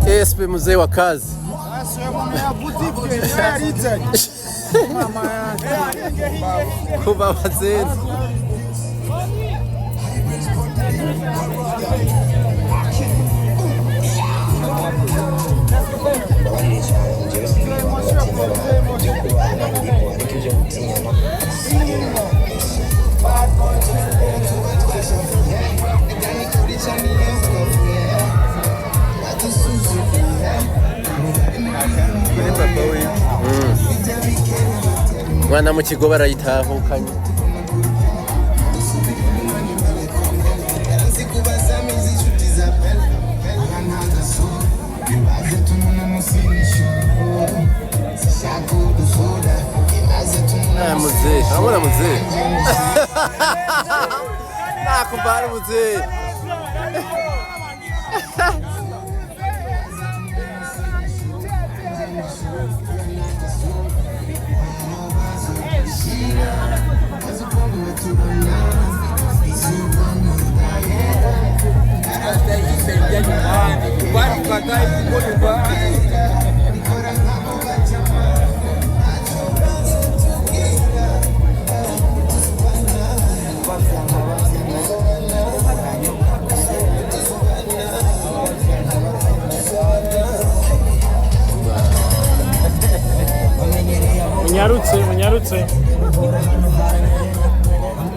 Espe mzee wa kazi. Kuba wazee. Mwana mu kigo barayitahukanye. Mzee, amona mzee. Nakubali mzee.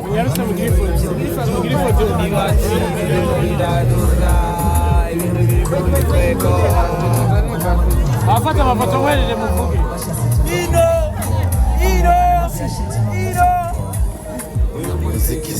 Munyarutse mu grifoto. Afata amafoto mwerere muvuge. Ino. Muziki.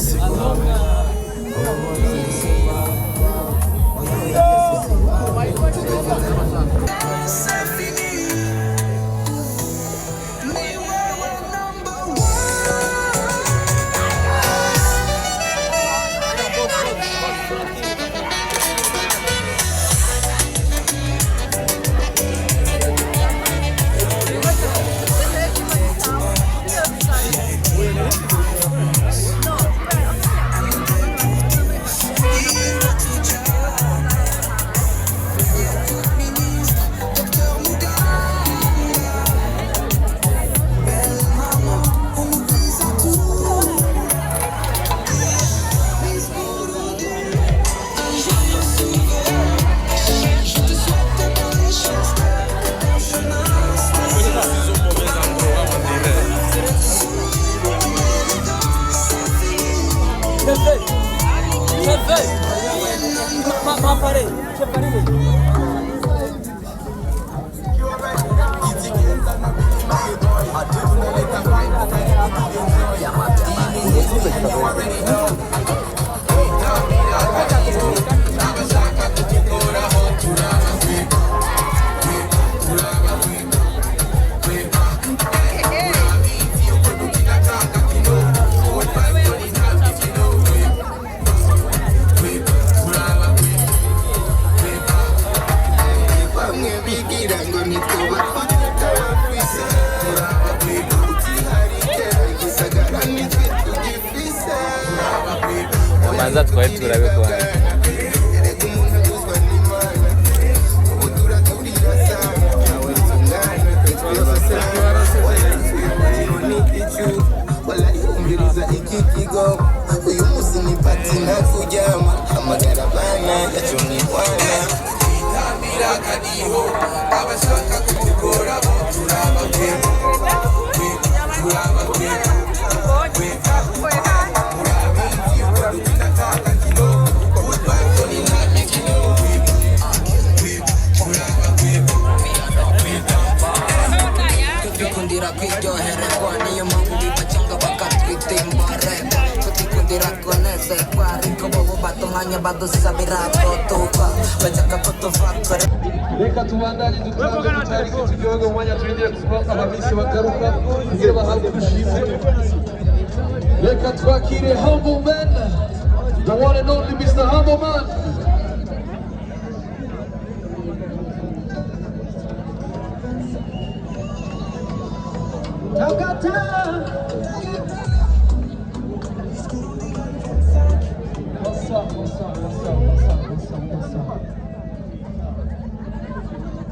Manza twari turabikora. Iki kigo uyu munsi ni pati nakujyama hamagara abana yacumwe kwana itambira akadiho abashaka kutugora bo turababwe tukikundira kwiryohererwa niyo mpamvu bibacanga bakatwita imbare tukikundira kunezerwa ariko bobo bata umwanya badusabira totuka bajyaga kutuvakore reka tubandanye dutange tutarike turyoherwe umwanya turindire kuba abamisi bagaruka kugira bahabwe ubushimwe reka twakire humble man the one and only Mr. Humble Man.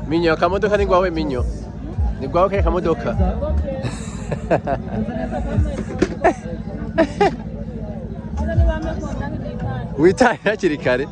Minyo, akamodoka ni gwawe Minyo. Ni gwawe kaya kamodoka. Witaye hakiri kare.